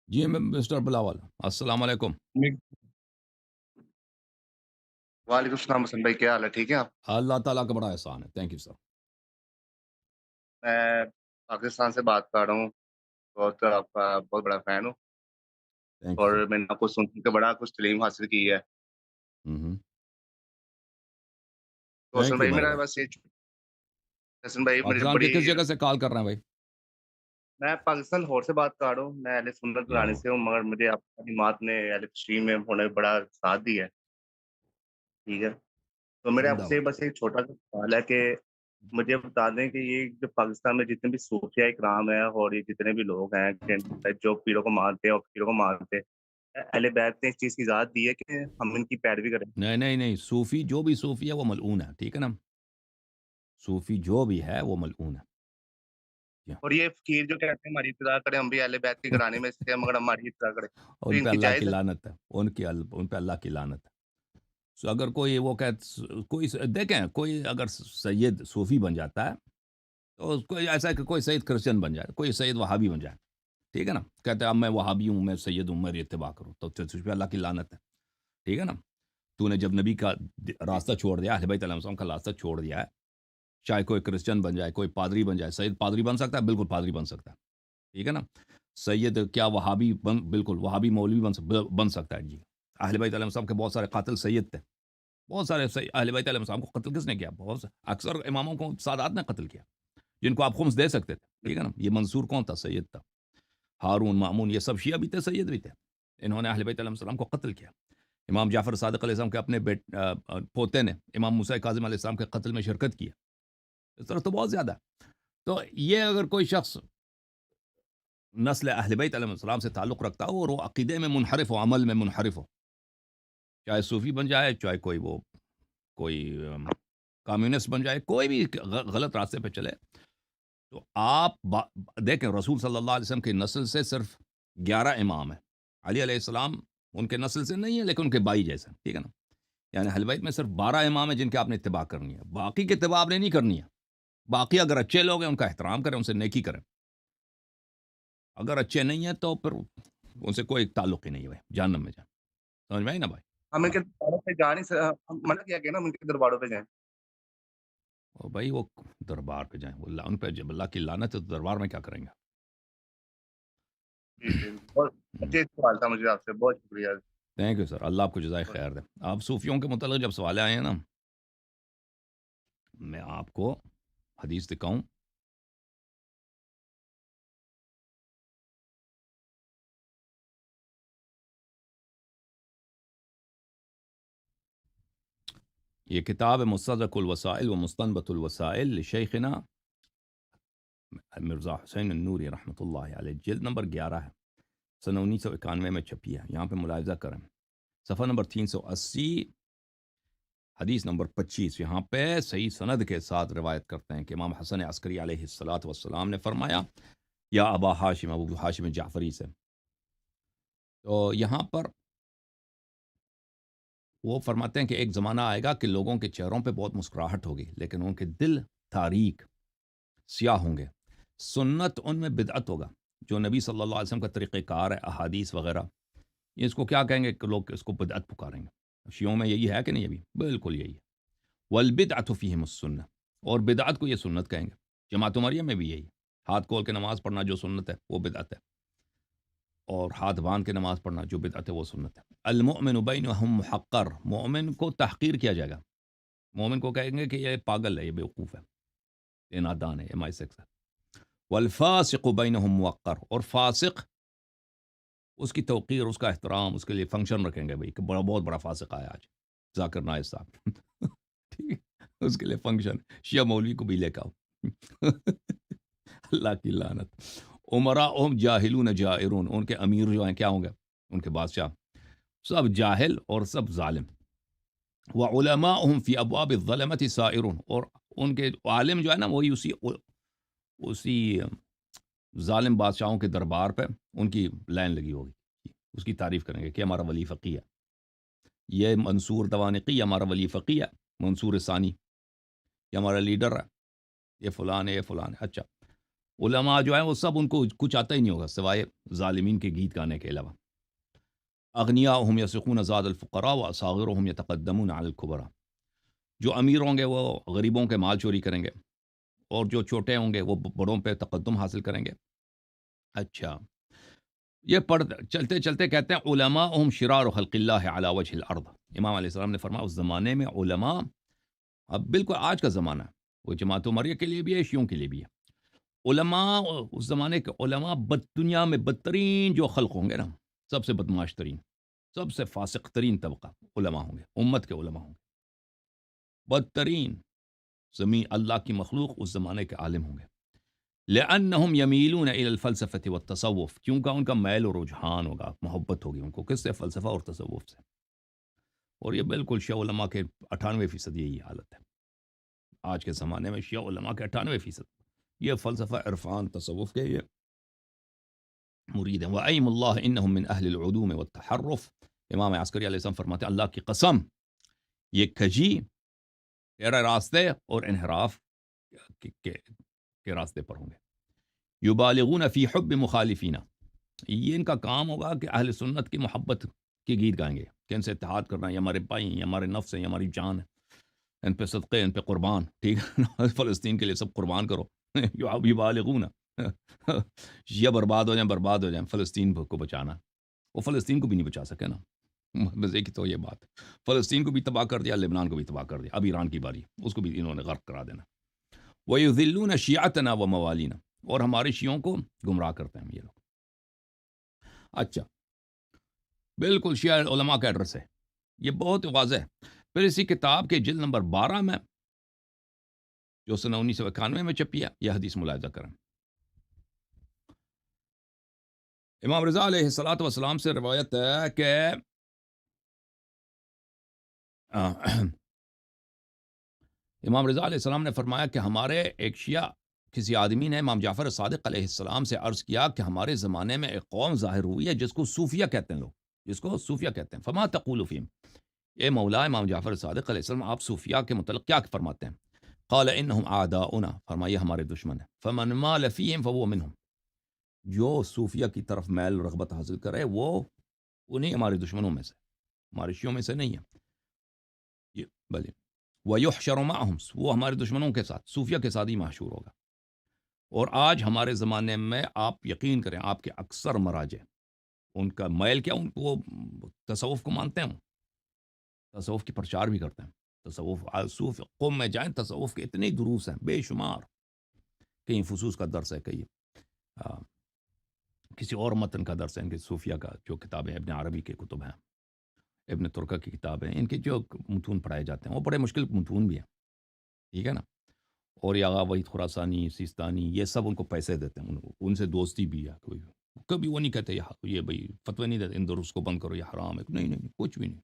جی میں مسٹر بلاول، السلام علیکم۔ میں- وعلیکم السلام حسن بھائی، کیا حال ہے؟ ٹھیک ہے آپ؟ اللہ تعالیٰ کا بڑا احسان ہے، تھینک یو سر۔ میں پاکستان سے بات کر رہا ہوں، بہت آپ کا بہت بڑا فین ہوں، تھینک یو اور سر۔ میں نے آپ کو سن کے بڑا کچھ تعلیم حاصل کی ہے۔ تو حسن تھینک یو بھائی میرے میرا بھائی۔ بس یہ حسن بھائی میری پاکستان کے بڑی کس جگہ سے کال کر رہے ہیں بھائی؟ میں پاکستان لاہور سے بات کر رہا ہوں، میں اہل سنت گھرانے لاہور۔ سے ہوں، مگر مجھے آپ کی تعلیمات نے اہل تشریح میں ہونے میں بڑا ساتھ دیا ہے، ٹھیک ہے؟ تو میرے آپ زندہ سے باد۔ بس ایک چھوٹا سا سوال ہے کہ مجھے بتا دیں کہ یہ جو پاکستان میں جتنے بھی صوفیہ اکرام ہیں اور یہ جتنے بھی لوگ ہیں جو پیروں کو مانتے ہیں اور پیروں کو مانتے ہیں، اہل بیت نے اس چیز کی اجازت دی ہے کہ ہم ان کی پیروی کریں؟ نہیں نہیں نہیں، صوفی جو بھی صوفی ہے وہ ملعون ہے، ٹھیک ہے نا؟ صوفی جو بھی ہے وہ ملعون ہے۔ جی ہاں۔ اور یہ فقیر جو کہتے ہیں ہماری ابتدا کریں، ہم بھی اہل بیت کے گھرانے میں سے ہیں مگر ہماری ابتدا کریں، تو ان ان پہ کی اللہ کی جائز ہے؟ لعنت ہے، ان پہ اللہ کی لعنت ہے۔ سو اگر کوئی وہ کہ کوئی دیکھیں، کوئی اگر سید صوفی بن جاتا ہے تو کوئی ایسا ہے کہ کوئی سید کرسچن بن جائے، کوئی سید وہابی بن جائے، ٹھیک ہے نا؟ کہتے ہیں اب میں وہابی ہوں، میں سید ہوں، میری اتباع کروں، تو تجھ پہ اللہ کی لعنت ہے، ٹھیک ہے نا؟ تو نے جب نبی کا جی راستہ چھوڑ دیا، اہل بیت علیہ السلام کا راستہ چھوڑ دیا ہے، چاہے کوئی کرسچن بن جائے، کوئی پادری بن جائے، سید پادری بن سکتا ہے، بالکل پادری بن سکتا ہے، ٹھیک ہے نا؟ سید کیا وہابی بالکل وہابی مولوی بن سکتا ہے جی۔ اہل بیت علیہ السلام کے بہت سارے قاتل سید تھے، بہت سارے اہل بیت علیہ السلام کو قتل کس نے کیا؟ بہت سے اکثر اماموں کو سادات نے قتل کیا، جن کو آپ خمس دے سکتے تھے، ٹھیک ہے نا؟ یہ منصور کون تھا؟ سید تھا۔ ہارون، مامون، یہ سب شیعہ بھی تھے، سید بھی تھے، انہوں نے اہل بیت علیہ السلام کو قتل کیا۔ امام جعفر صادق علیہ السلام کے اپنے پوتے نے امام موسیٰ کاظم علیہ السلام کے قتل میں شرکت کی ہے۔ اس طرح تو بہت زیادہ ہے۔ تو یہ اگر کوئی شخص نسل اہل بیت علیہ السلام سے تعلق رکھتا ہو اور وہ عقیدے میں منحرف ہو، عمل میں منحرف ہو، چاہے صوفی بن جائے، چاہے کوئی کمیونسٹ بن جائے، کوئی بھی غلط راستے پہ چلے، تو آپ دیکھیں رسول صلی اللہ علیہ وسلم کی نسل سے صرف 11 امام ہیں۔ علی علیہ السلام ان کے نسل سے نہیں ہے لیکن ان کے بائی جیسے، ٹھیک ہے نا؟ یعنی اہل بیت میں صرف 12 امام ہیں جن کے آپ نے اتباع کرنی ہے، باقی کی اتباع آپ نے نہیں کرنی ہے۔ باقی اگر اچھے لوگ ہیں ان کا احترام کریں، ان سے نیکی کریں، اگر اچھے نہیں ہیں تو پھر ان سے کوئی تعلق ہی نہیں ہے بھائی، جہنم میں جائیں۔ سمجھ میں آئی نا بھائی؟ ہم ان ہاں۔ کے درباروں پہ جا نہیں ہم منع کیا کہ نا ہم ان کے درباروں پہ جائیں؟ اور بھائی وہ دربار پہ جائیں، وہ ان پہ جب اللہ کی لعنت ہے تو دربار میں کیا کریں گے؟ جی جی، بہت اچھے سوال تھا مجھے آپ سے، بہت شکریہ۔ تھینک یو سر، اللہ آپ کو جزائے خیر دے۔ آپ صوفیوں کے متعلق جب سوال آئے ہیں نا، میں آپ کو حدیث دکھاؤں؟ یہ کتاب ہے مستدرک الوسائل و مستنبت الوسائل لشیخنا مرزا حسین النوری رحمۃ اللہ علیہ، جلد نمبر 11 ہے، سن 1991 میں چھپی ہے، یہاں پہ ملاحظہ کریں، صفحہ نمبر 380، حدیث نمبر 25، یہاں پہ صحیح سند کے ساتھ روایت کرتے ہیں کہ امام حسن عسکری علیہ الصلاۃ والسلام نے فرمایا، یا ابا ہاشم، ابو ہاشم جعفری سے، تو یہاں پر وہ فرماتے ہیں کہ ایک زمانہ آئے گا کہ لوگوں کے چہروں پہ بہت مسکراہٹ ہوگی لیکن ان کے دل تاریک، سیاہ ہوں گے، سنت ان میں بدعت ہوگا، جو نبی صلی اللہ علیہ وسلم کا طریقہ کار ہے، احادیث وغیرہ، یہ اس کو کیا کہیں گے کہ لوگ اس کو بدعت پکاریں گے۔ شیعوں میں یہی ہے کہ نہیں؟ ابھی بالکل یہی ہے، والبدعت فیہم السنہ، اور بدعت کو یہ سنت کہیں گے۔ جماعت عمریہ میں بھی یہی ہے، ہاتھ کھول کے نماز پڑھنا جو سنت ہے وہ بدعت ہے، اور ہاتھ باندھ کے نماز پڑھنا جو بدعت ہے وہ سنت ہے۔ المؤمن بینہم محقر، مومن کو تحقیر کیا جائے گا، مومن کو کہیں گے کہ یہ پاگل ہے، یہ بیوقوف ہے، یہ نادان ہے، یہ مائسکس ہے۔ والفاسق بینہم موقر، اور فاسق اس کی توقیر، اس کا احترام، اس کے لیے فنکشن رکھیں گے، بھائی کہ بہت بڑا فاسق آیا آج ذاکر نائب صاحب، ٹھیک ہے، اس کے لیے فنکشن، شیعہ مولوی کو بھی لے کے آؤ۔ اللہ کی لعنت۔ امراؤہم جاہلون جائرون، ان کے امیر جو ہیں کیا ہوں گے؟ ان کے بادشاہ سب جاہل اور سب ظالم۔ وعلماؤہم فی ابواب الظلمت سائرون، اور ان کے عالم جو ہے نا وہی اسی ظالم بادشاہوں کے دربار پہ ان کی لائن لگی ہوگی، اس کی تعریف کریں گے کہ ہمارا ولی فقی ہے، یہ منصور دوانقی ہمارا ولی فقی ہے، منصور ثانی یہ ہمارا لیڈر ہے، یہ فلان ہے، یہ فلان ہے۔ اچھا، علماء جو ہیں وہ سب ان کو کچھ آتا ہی نہیں ہوگا سوائے ظالمین کے گیت گانے کے علاوہ. اغنیاءہم یسقون زاد الفقراء واصاغرہم یتقدمون علی الکبراء. جو امیر ہوں گے وہ غریبوں کے مال چوری کریں گے، اور جو چھوٹے ہوں گے وہ بڑوں پہ تقدم حاصل کریں گے. اچھا، یہ چلتے چلتے کہتے ہیں علماءہم شرار خلق اللہ علی وجہ الارض. امام علیہ السلام نے فرمایا اس زمانے میں علماء، اب بالکل آج کا زمانہ ہے، وہ جماعت عمریہ کے لیے بھی ہے، شیعوں کے لیے بھی ہے. علماء اس زمانے کے علماء دنیا میں بدترین جو خلق ہوں گے نا، سب سے بدماش ترین، سب سے فاسق ترین طبقہ علماء ہوں گے، امت کے علماء ہوں گے. بدترین زمین اللہ کی مخلوق اس زمانے کے عالم ہوں گے. لأنہم یمیلون الی الفلسفۃ والتصوف، کیونکہ ان کا میل و رجحان ہوگا، محبت ہوگی ان کو کس سے؟ فلسفہ اور تصوف سے. اور یہ بالکل شیعہ علماء کے 98% یہی حالت ہے. آج کے زمانے میں شیعہ علماء کے 98% یہ فلسفہ، عرفان، تصوف کے یہ مرید ہیں. وَأَيْمُ اللَّهِ إِنَّهُمْ مِنْ أَهْلِ الْعُلُومِ وَالتَّحَرُّفِ. امام عسکری علیہ السلام فرماتے ہیں اللہ کی قسم یہ کھجی تیرے راستے اور انحراف کے راستے پر ہوں گے. یبالغون فی حب مخالفین، یہ ان کا کام ہوگا کہ اہل سنت کی محبت کے گیت گائیں گے کہ ان سے اتحاد کرنا، یہ ہمارے بھائی ہیں، یہ ہمارے نفس ہیں، یہ ہماری جان ہے، ان پہ صدقے، ان پہ قربان. ٹھیک ہے، فلسطین کے لیے سب قربان کرو. یبالغون یہ برباد ہو جائیں فلسطین کو بچانا. وہ فلسطین کو بھی نہیں بچا سکے نا، مزے کی تو یہ بات، فلسطین کو بھی تباہ کر دیا، لبنان کو بھی تباہ کر دیا، اب ایران کی باری، اس کو بھی انہوں نے غرق کرا دینا. وَيُذِلُّونَ شِيعَتَنَا وَمَوَالِينَا، اور ہمارے شیعوں کو گمراہ کرتے ہیں یہ لوگ. اچھا، بالکل شیعہ علماء کا ایڈریس ہے، یہ بہت واضح ہے. پھر اسی کتاب کے جلد نمبر 12 میں جو سنہ 1991 میں چھپی ہے، یہ حدیث ملاحظہ کریں. امام رضا علیہ الصلوۃ والسلام سے روایت ہے کہ امام رضا علیہ السلام نے فرمایا کہ ہمارے ایک شیعہ کسی آدمی نے امام جعفر صادق علیہ السلام سے عرض کیا کہ ہمارے زمانے میں ایک قوم ظاہر ہوئی ہے جس کو صوفیہ کہتے ہیں لوگ، جس کو صوفیہ کہتے ہیں. فما تقول فیہم، اے مولا امام جعفر صادق علیہ السلام آپ صوفیہ کے متعلق کیا فرماتے ہیں؟ قال انہم اعداؤنا، فرمایا ہمارے دشمن ہیں. فمن مال فیہم فهو منہم، جو صوفیہ کی طرف میل رغبت حاصل کرے وہ انہیں ہمارے دشمنوں میں سے، ہمارے شیعوں میں سے نہیں ہے. یہ بھلے وَيُحْشَرُ مَعَهُمْ، وہ ہمارے دشمنوں کے ساتھ، صوفیہ کے ساتھ ہی محشور ہوگا. اور آج ہمارے زمانے میں آپ یقین کریں آپ کے اکثر مراجع ان کا میل کیا، ان کو تصوف کو مانتے ہیں، تصوف کی پرچار بھی کرتے ہیں. تصوف قوم میں جائیں، تصوف کے اتنے دروس ہیں بے شمار، کہیں فصوص کا درس ہے، کہیں کسی اور متن کا درس ہے، ان کے صوفیہ کا جو کتابیں ابن عربی کے کتب ہیں، ابن ترکہ کی کتابیں، ان کے جو متون پڑھائے جاتے ہیں وہ بڑے مشکل متون بھی ہیں. ٹھیک ہے نا. اور یہ آغا وحید خراسانی، سیستانی، یہ سب ان کو پیسے دیتے ہیں، ان سے دوستی بھی ہے. کوئی کبھی وہ نہیں کہتے یہ بھائی فتوی نہیں دیتے ان دروس کو بند کرو، یہ حرام ہے، نہیں کچھ بھی نہیں.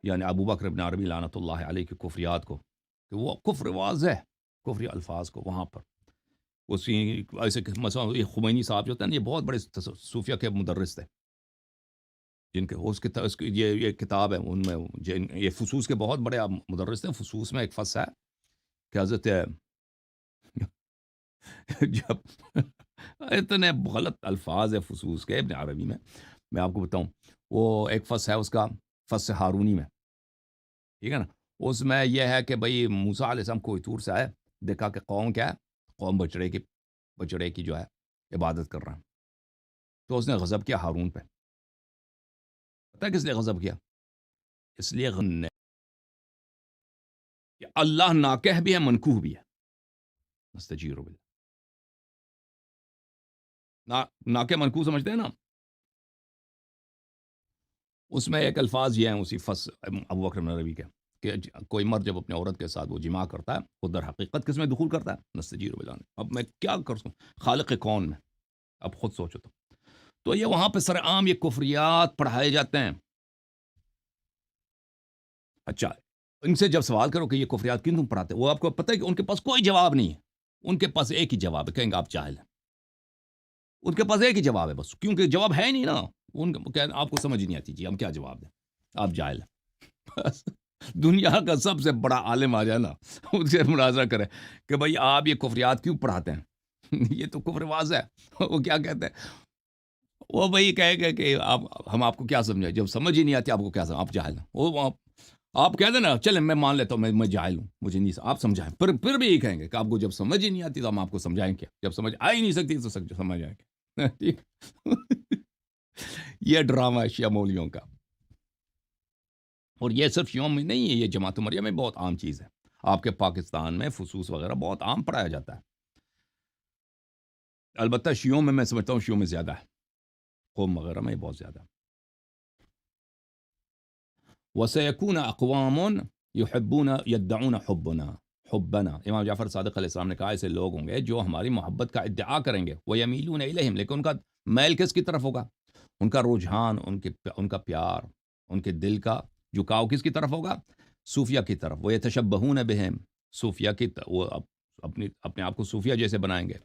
یعنی ابو بکر ابن عربی لعنت اللہ علیہ کے کفریات کو، کہ وہ کفر واضح کفری الفاظ کو وہاں پر اسی ایسے مثلا یہ خمینی صاحب جو ہوتے ہیں یہ بہت بڑے صوفیہ کے مدرس تھے، جن کے یہ کتاب ہے، ان میں یہ فصوص کے بہت بڑے مدرس تھے. فصوص میں ایک فصل ہے کہ حضرت جب اتنے غلط الفاظ ہے فصوص کے ابن عربی میں آپ کو بتاؤں، وہ ایک فصل ہے اس کا، فصل ہارونی میں، ٹھیک ہے نا. اس میں یہ ہے کہ بھئی موسیٰ علیہ السلام کوئی طور سے آئے، دیکھا کہ قوم کیا ہے، قوم بچڑے کی جو ہے عبادت کر رہا ہے. تو اس نے غضب کیا ہارون پہ. پتہ ہے کس لیے غضب کیا؟ اس لیے کہ اللہ ناکہ بھی ہے، منکوہ بھی ہے. نستجیر باللہ، ناکہ منکوہ سمجھتے ہیں نا. اس میں ایک الفاظ یہ ہیں اسی ابو بکر بن عربی کے، کہ کوئی مرد جب اپنے عورت کے ساتھ وہ جماع کرتا ہے وہ در حقیقت کس میں دخول کرتا ہے؟ نستجیر باللہ. اب میں کیا کر سکوں خالق کون میں، اب خود سوچو. تو یہ وہاں پہ سر عام یہ کفریات پڑھائے جاتے ہیں. اچھا، ان سے جب سوال کرو کہ یہ کفریات کیوں تم پڑھاتے، وہ آپ کو پتہ ہے کہ ان کے پاس کوئی جواب نہیں ہے. ان کے پاس ایک ہی جواب ہے، کہیں گے آپ جاہل ہیں. ان کے پاس ایک ہی جواب ہے بس، کیونکہ جواب ہے نہیں نا. آپ کو سمجھ نہیں آتی جی ہم کیا جواب دیں، آپ جاہل ہیں. بس دنیا کا سب سے بڑا عالم آ جائے نا، ان سے مناظرہ کرے کہ بھائی آپ یہ کفریات کیوں پڑھاتے ہیں. یہ تو کفر واضح ہے. وہ کیا کہتے ہیں, وہ وہی کہے گا کہ ہم آپ کو کیا سمجھائیں, جب سمجھ ہی نہیں آتی آپ کو کیا سمجھ, آپ جاہل ہیں. وہ آپ کہہ دیں نا چلیں میں مان لیتا ہوں میں جاہل ہوں, مجھے نہیں, آپ سمجھائیں. پھر بھی یہی کہیں گے کہ آپ کو جب سمجھ ہی نہیں آتی تو ہم آپ کو سمجھائیں کیا, جب سمجھ آ ہی نہیں سکتی تو سمجھ آئیں گے. ٹھیک. یہ ڈرامہ ہے شیعہ مولیوں کا, اور یہ صرف شیعوں میں نہیں ہے, یہ جماعت مریم میں بہت عام چیز ہے. آپ کے پاکستان میں فصوص وغیرہ بہت عام پڑھایا جاتا ہے. البتہ شیعوں میں سمجھتا ہوں شیعوں میں زیادہ ہے, قوم وغیرہ میں بہت زیادہ. وَسَيَكُونَ أَقْوَامٌ يُحِبُّونَ يَدَّعُونَ حُبَّنَا. امام جعفر صادق علیہ السلام نے کہا ایسے لوگ ہوں گے جو ہماری محبت کا ادعا کریں گے. وَيَمِيلُونَ إِلَيْهِمْ, لیکن ان کا میل کس کی طرف ہوگا, ان کا رجحان, ان کا پیار, ان کے دل کا جھکاؤ کس کی طرف ہوگا, صوفیہ کی طرف. وَيَتَشَبَّهُونَ بِهِمْ, صوفیہ کی وہ اپنے آپ کو صوفیہ جیسے بنائیں گے.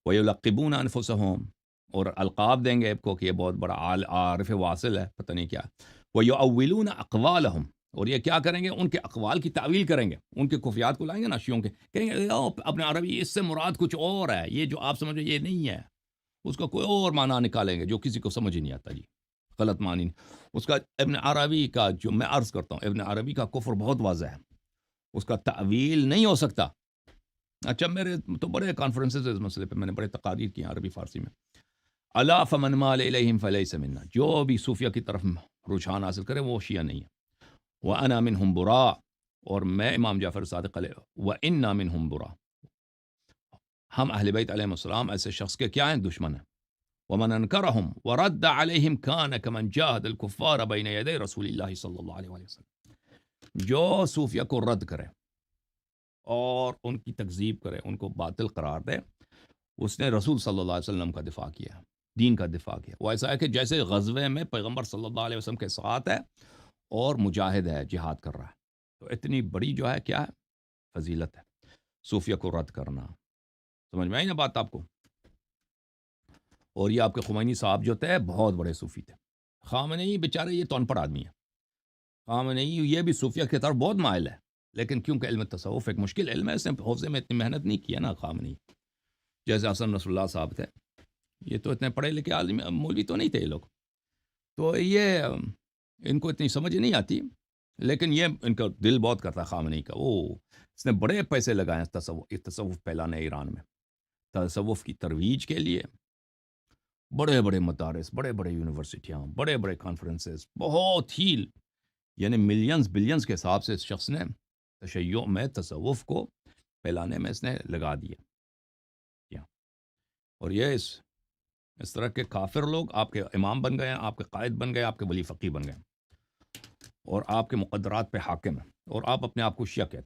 وَيُلَقِّبُونَ أَنفُسَهُمْ, اور القاب دیں گے آپ کو کہ یہ بہت بڑا عارف واصل ہے, پتہ نہیں کیا. وَيُؤَوِّلُونَ أَقْوَالَهُم, اور یہ کیا کریں گے, ان کے اقوال کی تعویل کریں گے, ان کے کفیات کو لائیں گے نا شیعوں کے, کہیں گے اپنے عربی اس سے مراد کچھ اور ہے, یہ جو آپ سمجھ رہے یہ نہیں ہے, اس کا کوئی اور معنی نکالیں گے جو کسی کو سمجھ ہی نہیں آتا. جی غلط معنی اس کا. ابن عربی کا جو میں عرض کرتا ہوں, ابن عربی کا کفر بہت واضح ہے, اس کا تعویل نہیں ہو سکتا. اچھا میرے تو بڑے کانفرنسز اس مسئلے پہ, میں نے بڑے تقاریر کی ہیں عربی فارسی میں. الا فمن مال الیہم فلیس منا, جو بھی صوفیہ کی طرف رجحان حاصل کرے وہ شیعہ نہیں ہے. وانا منہم برا, اور میں امام جعفر صادق علیہ وانا منہم برا, ہم اہل بیت علیہ السلام ایسے شخص کے کیا ہیں, دشمن ہیں. ومن انکرہم ورد علیہم کان کمن جاہد الکفار بین یدی رسول اللہ صلی اللہ علیہ وسلم. جو صوفیہ کو رد کرے اور ان کی تکذیب کرے, ان کو باطل قرار دے, اس نے رسول صلی اللہ علیہ وسلم کا دفاع کیا, دین کا دفاع کیا. وہ ایسا ہے کہ جیسے غزوے میں پیغمبر صلی اللہ علیہ وسلم کے ساتھ ہے اور مجاہد ہے, جہاد کر رہا ہے. تو اتنی بڑی جو ہے کیا ہے, فضیلت ہے صوفیہ کو رد کرنا. سمجھ میں آئی نا بات آپ کو. اور یہ آپ کے خمینی صاحب جو تھے بہت بڑے صوفی تھے. خامنئی بیچارے یہ تو ان پڑھ آدمی ہے, خامنئی یہ بھی صوفیہ کی طرف بہت مائل ہے, لیکن کیونکہ علم تصوف ایک مشکل علم ہے, اس نے حوزے میں اتنی محنت نہیں کیا نا خامنئی. جیسے حسن نصر اللہ صاحب تھے, یہ تو اتنے پڑھے لکھے عالم مولوی تو نہیں تھے یہ لوگ, تو یہ ان کو اتنی سمجھ نہیں آتی, لیکن یہ ان کا دل بہت کرتا ہے خامنئی کا. وہ اس نے بڑے پیسے لگائے ہیں تصوف پھیلانے ایران میں, تصوف کی ترویج کے لیے. بڑے بڑے مدارس, بڑے بڑے یونیورسٹیاں, بڑے بڑے کانفرنسز, بہت ہی یعنی ملینز بلینز کے حساب سے اس شخص نے تشیع میں تصوف کو پھیلانے میں اس نے لگا دیا. اور یہ اس طرح کے کافر لوگ آپ کے امام بن گئے ہیں, آپ کے قائد بن گئے, آپ کے ولی فقی بن گئے, اور آپ کے مقدرات پہ حاکم ہیں, اور آپ اپنے آپ کو شیعہ کہتے ہیں.